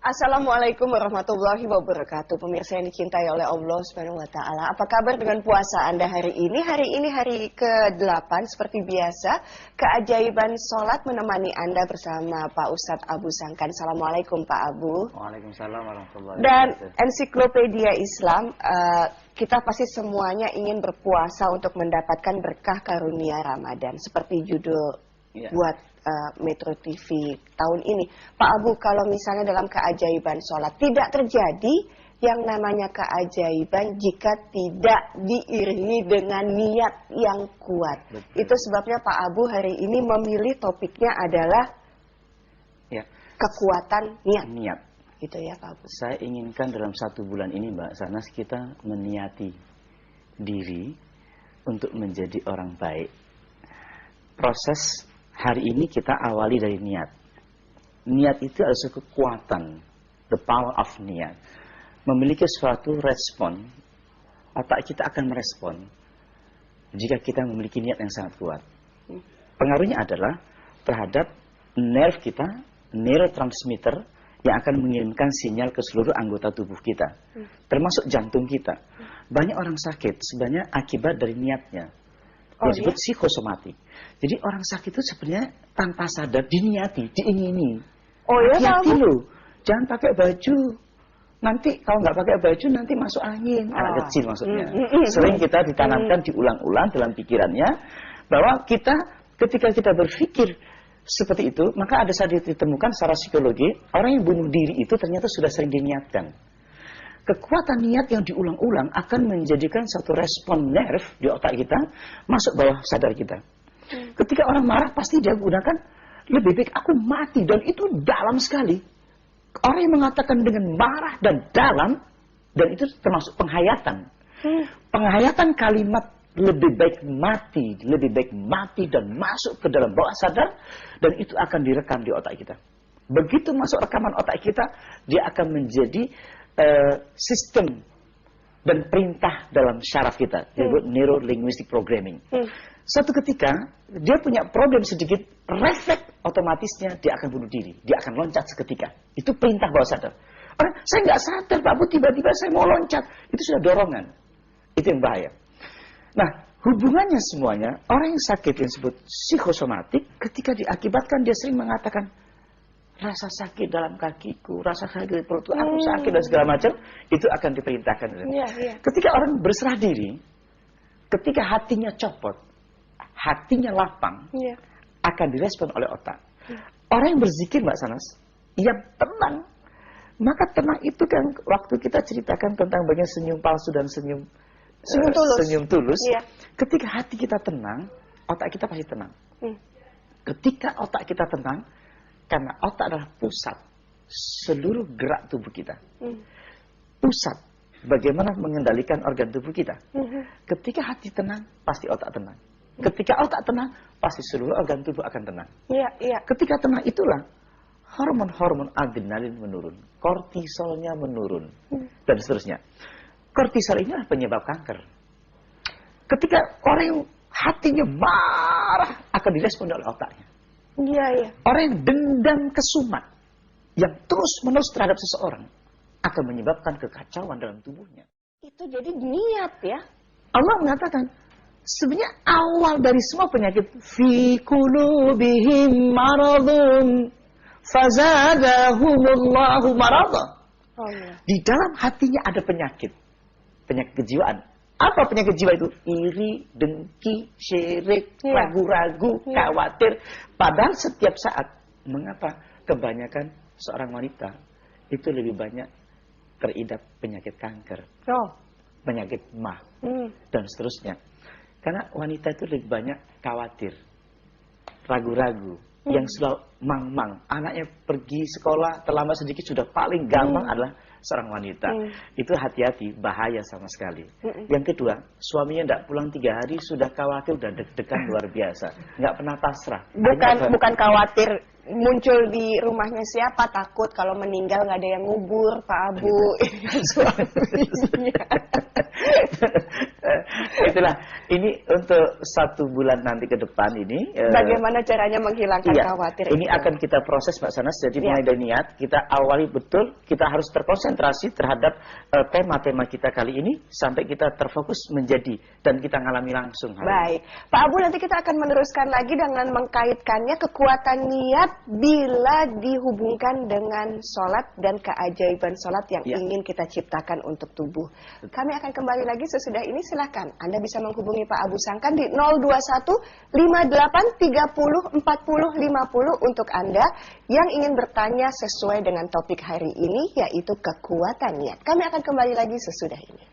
Assalamualaikum warahmatullahi wabarakatuh. Pemirsa yang dicintai oleh Allah Subhanahu wa taala. Apa kabar dengan puasa Anda hari ini? Hari ini hari ke-8 seperti biasa. Keajaiban sholat menemani Anda bersama Pak Ustadz Abu Sangkan. Assalamualaikum Pak Abu. Waalaikumsalam warahmatullahi wabarakatuh. Dan ensiklopedia Islam, kita pasti semuanya ingin berpuasa untuk mendapatkan berkah karunia Ramadan. Seperti judul buat Metro TV tahun ini. Pak Abu, kalau misalnya dalam keajaiban sholat tidak terjadi yang namanya keajaiban jika tidak diiringi dengan niat yang kuat. Betul. Itu sebabnya Pak Abu hari ini memilih topiknya adalah kekuatan niat. Gitu ya Pak Abu. Saya inginkan dalam 1 bulan ini Mbak Sanas kita meniati diri untuk menjadi orang baik. Proses hari ini kita awali dari niat. Niat itu adalah kekuatan, the power of niat. Memiliki suatu respon, otak kita akan merespon jika kita memiliki niat yang sangat kuat. Pengaruhnya adalah terhadap nerve kita, neurotransmitter yang akan mengirimkan sinyal ke seluruh anggota tubuh kita, termasuk jantung kita. Banyak orang sakit sebenarnya akibat dari niatnya. Disebut psikosomatik. Jadi orang sakit itu sebenarnya tanpa sadar diniati, diingini. Hati-hati loh, jangan pakai baju. Nanti kalau nggak pakai baju nanti masuk angin. Anak kecil maksudnya. Sering kita ditanamkan diulang-ulang dalam pikirannya bahwa kita ketika kita berpikir seperti itu, maka ada saat ditemukan secara psikologi orang yang bunuh diri itu ternyata sudah sering diniatkan. Kekuatan niat yang diulang-ulang akan menjadikan satu respon nerve di otak kita masuk bawah sadar kita. Ketika orang marah pasti dia gunakan lebih baik aku mati, dan itu dalam sekali. Orang yang mengatakan dengan marah dan dalam, dan itu termasuk penghayatan. Penghayatan kalimat lebih baik mati dan masuk ke dalam bawah sadar, dan itu akan direkam di otak kita. Begitu masuk rekaman otak kita, dia akan menjadi sistem dan perintah dalam syaraf kita, disebut neuro linguistic programming. Suatu ketika dia punya problem sedikit, refleks otomatisnya dia akan bunuh diri, dia akan loncat seketika. Itu perintah bawah sadar. Orang, saya nggak sadar Pak Bu, tiba-tiba saya mau loncat, itu sudah dorongan. Itu yang bahaya. Nah, hubungannya semuanya, orang yang sakit yang disebut psikosomatik, ketika diakibatkan dia sering mengatakan rasa sakit dalam kakiku, rasa sakit di perutku, aku sakit dan segala macam, itu akan diperintahkan. Ketika orang berserah diri, ketika hatinya copot, hatinya lapang, akan direspon oleh otak. Orang yang berzikir Mbak Sanas, yang tenang, maka tenang itu kan waktu kita ceritakan tentang bagian senyum palsu dan senyum tulus. Ketika hati kita tenang, otak kita pasti tenang. Ketika otak kita tenang, karena otak adalah pusat seluruh gerak tubuh kita. Pusat bagaimana mengendalikan organ tubuh kita. Ketika hati tenang, pasti otak tenang. Ketika otak tenang, pasti seluruh organ tubuh akan tenang. Ketika tenang itulah hormon-hormon adrenalin menurun, kortisolnya menurun, dan seterusnya. Kortisol ini adalah penyebab kanker. Ketika orang yang hatinya marah, akan direspon oleh otaknya. Orang yang dendam kesumat yang terus-menerus terhadap seseorang akan menyebabkan kekacauan dalam tubuhnya. Itu jadi niat ya. Allah mengatakan sebenarnya awal dari semua penyakit fi qulubihim maradun fazadahumullahu marada. Di dalam hatinya ada penyakit kejiwaan. Apa penyakit jiwa itu? Iri, dengki, syirik, ragu-ragu, khawatir. Padahal setiap saat, mengapa kebanyakan seorang wanita itu lebih banyak teridap penyakit kanker, penyakit mah, dan seterusnya. Karena wanita itu lebih banyak khawatir, ragu-ragu, yang selalu mang-mang. Anaknya pergi sekolah, terlambat sedikit sudah paling gampang adalah seorang wanita. Itu hati-hati, bahaya sama sekali. Yang kedua, suaminya tidak pulang 3 hari sudah khawatir, sudah deg-degan luar biasa, nggak pernah pasrah. Bukan khawatir muncul di rumahnya siapa, takut kalau meninggal nggak ada yang ngubur Pak Abu. Itulah, ini untuk 1 bulan nanti ke depan ini. Bagaimana caranya menghilangkan iya, khawatir ini itu? akan kita proses Mbak Sanas, jadi mulai dari niat, kita awali betul, kita harus terkonsentrasi terhadap tema-tema kita kali ini, sampai kita terfokus menjadi, dan kita ngalami langsung. Baik, Pak Abu, nanti kita akan meneruskan lagi dengan mengkaitkannya kekuatan niat bila dihubungkan dengan sholat dan keajaiban sholat yang ingin kita ciptakan untuk tubuh. Kami akan kembali lagi sesudah ini, silahkan. Anda bisa menghubungi Pak Abu Sangkan di 021 58 30 40 50 untuk Anda yang ingin bertanya sesuai dengan topik hari ini, yaitu kekuatan niat. Kami akan kembali lagi sesudah ini.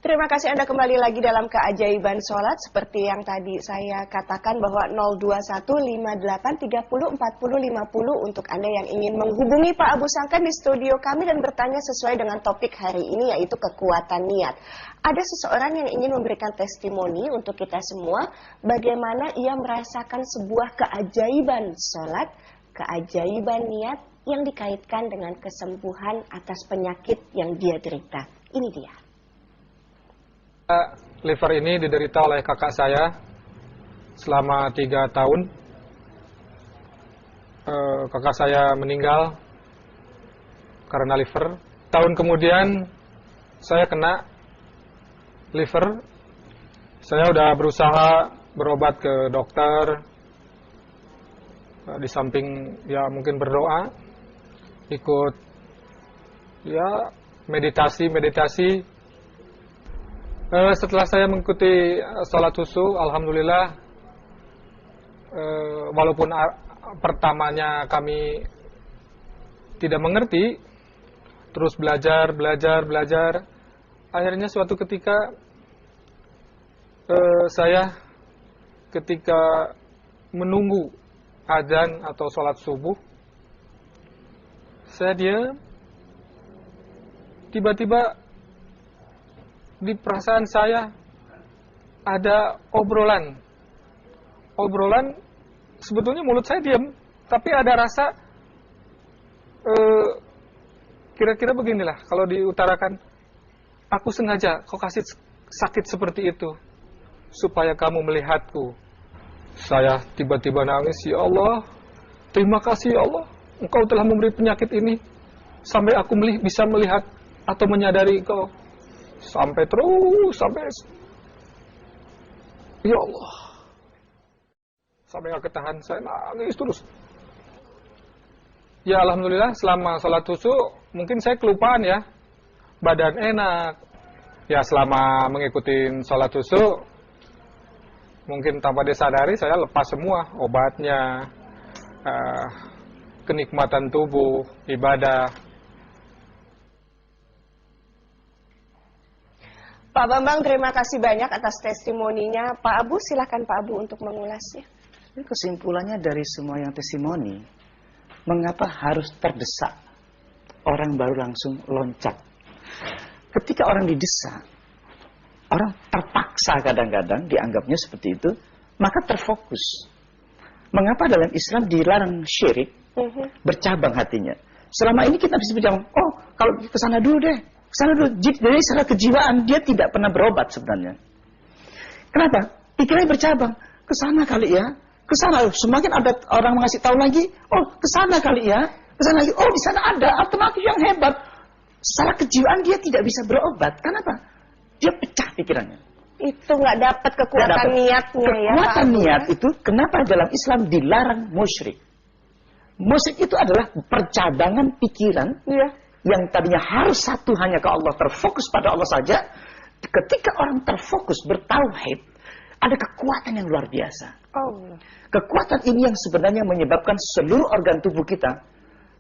Terima kasih Anda kembali lagi dalam keajaiban sholat. Seperti yang tadi saya katakan bahwa 021 58 30 40 50 untuk Anda yang ingin menghubungi Pak Abu Sangkan di studio kami dan bertanya sesuai dengan topik hari ini, yaitu kekuatan niat. Ada seseorang yang ingin memberikan testimoni untuk kita semua bagaimana ia merasakan sebuah keajaiban sholat, keajaiban niat yang dikaitkan dengan kesembuhan atas penyakit yang dia derita. Ini dia. Liver ini diderita oleh kakak saya selama 3 tahun. Kakak saya meninggal karena liver. Tahun kemudian saya kena liver. Saya udah berusaha berobat ke dokter. Di samping ya mungkin berdoa, ikut ya meditasi. Setelah saya mengikuti sholat susu, alhamdulillah, walaupun pertamanya kami tidak mengerti, terus belajar, akhirnya suatu ketika saya ketika menunggu adzan atau sholat subuh, saya diam, tiba-tiba di perasaan saya ada obrolan. Sebetulnya mulut saya diam, tapi ada rasa kira-kira beginilah kalau diutarakan, aku sengaja kau kasih sakit seperti itu supaya kamu melihatku. Saya tiba-tiba nangis, ya Allah, terima kasih ya Allah, Engkau telah memberi penyakit ini sampai aku bisa melihat atau menyadari Engkau. Sampai ya Allah, sampai gak ketahan, saya nangis terus. Ya alhamdulillah, selama sholat susu mungkin saya kelupaan ya, badan enak. Ya selama mengikuti sholat susu, mungkin tanpa disadari saya lepas semua obatnya, kenikmatan tubuh, ibadah. Pak Bambang, terima kasih banyak atas testimoninya. Pak Abu, silakan Pak Abu untuk mengulasnya. Kesimpulannya dari semua yang testimoni, mengapa harus terdesak? Orang baru langsung loncat. Ketika orang didesak, orang terpaksa kadang-kadang dianggapnya seperti itu, maka terfokus. Mengapa dalam Islam dilarang syirik, bercabang hatinya? Selama ini kita bisa bilang, oh kalau ke sana dulu deh. Jadi secara kejiwaan dia tidak pernah berobat sebenarnya. Kenapa? Pikirannya bercabang. Kesana kali ya. Kesana. Semakin ada orang mengasih tahu lagi. Oh kesana kali ya. Kesana lagi. Oh di sana ada alternatif yang hebat. Secara kejiwaan dia tidak bisa berobat. Kenapa? Dia pecah pikirannya. Itu nggak dapat kekuatan niatnya ya. Kekuatan niat itu kenapa dalam Islam dilarang musyrik? Musyrik itu adalah percabangan pikiran. Iya. Yang tadinya harus satu hanya ke Allah, terfokus pada Allah saja. Ketika orang terfokus bertauhid, ada kekuatan yang luar biasa. Kekuatan ini yang sebenarnya menyebabkan seluruh organ tubuh kita.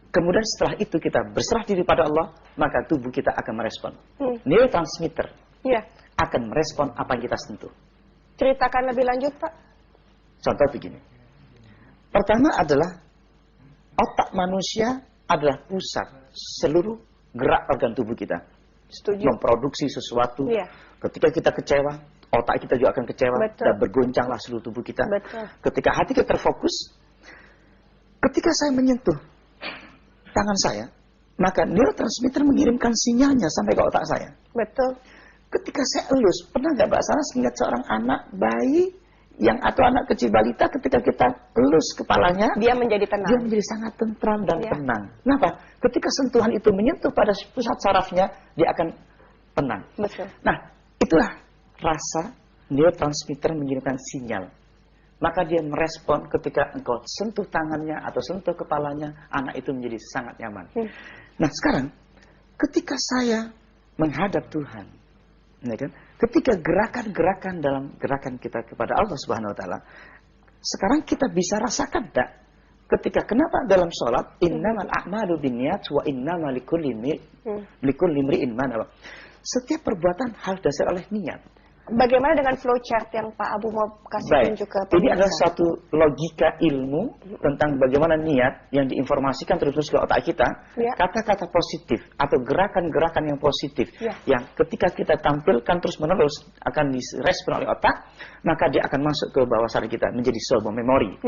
Kemudian setelah itu kita berserah diri pada Allah, maka tubuh kita akan merespon. Neurotransmitter akan merespon apa yang kita sentuh. Ceritakan lebih lanjut, Pak. Contoh begini. Pertama adalah otak manusia adalah pusat seluruh gerak organ tubuh kita. Setuju. Memproduksi sesuatu. Ketika kita kecewa, otak kita juga akan kecewa. Dan bergoncanglah seluruh tubuh kita. Ketika hati kita terfokus, ketika saya menyentuh tangan saya, maka neurotransmitter mengirimkan sinyalnya sampai ke otak saya. Betul. Ketika saya elus, pernah nggak Mbak Sanas melihat seorang anak bayi atau anak kecil balita, ketika kita elus kepalanya, dia menjadi tenang. Dia menjadi sangat tentram dan tenang. Kenapa? Ketika sentuhan itu menyentuh pada pusat sarafnya, dia akan tenang. Betul. Nah, itulah rasa neurotransmitter mengirimkan sinyal. Maka dia merespon ketika engkau sentuh tangannya atau sentuh kepalanya, anak itu menjadi sangat nyaman. Nah, sekarang ketika saya menghadap Tuhan, ya kan? Ketika gerakan-gerakan dalam gerakan kita kepada Allah Subhanahu wa taala, sekarang kita bisa rasakan tak? Ketika kenapa dalam sholat innamal a'malu binniyat wa innamal likulli imri'in ma nawa. Setiap perbuatan harus dasar oleh niat. Bagaimana dengan flowchart yang Pak Abu mau kasih tunjuk ke pemirsa? Ini adalah suatu logika ilmu tentang bagaimana niat yang diinformasikan terus ke otak kita. Kata-kata positif atau gerakan-gerakan yang positif yang ketika kita tampilkan terus-menerus akan direspon oleh otak, maka dia akan masuk ke bawah sadar kita menjadi sebuah memori.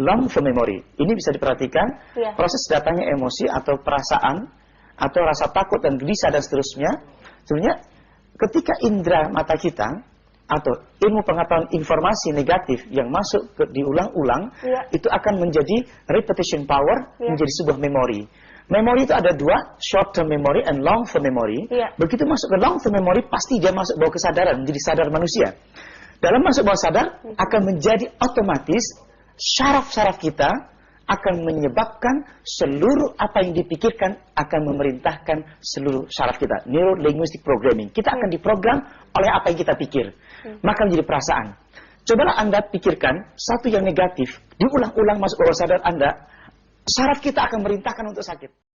Long term memory. Ini bisa diperhatikan proses datangnya emosi atau perasaan atau rasa takut dan gelisah dan seterusnya. Sebenarnya ketika indera mata kita atau ilmu pengetahuan informasi negatif yang masuk diulang-ulang, itu akan menjadi repetition power, menjadi sebuah memori. Memori itu ada dua, short term memory and long term memory. Begitu masuk ke long term memory, pasti dia masuk bawah kesadaran, menjadi sadar manusia. Dalam masuk bawah sadar, akan menjadi otomatis syaraf-syaraf kita akan menyebabkan seluruh apa yang dipikirkan akan memerintahkan seluruh syaraf kita. Neuro linguistic programming. Kita akan diprogram oleh apa yang kita pikir. Maka menjadi perasaan. Cobalah Anda pikirkan satu yang negatif, diulang-ulang masuk bawah sadar Anda, syaraf kita akan merintahkan untuk sakit.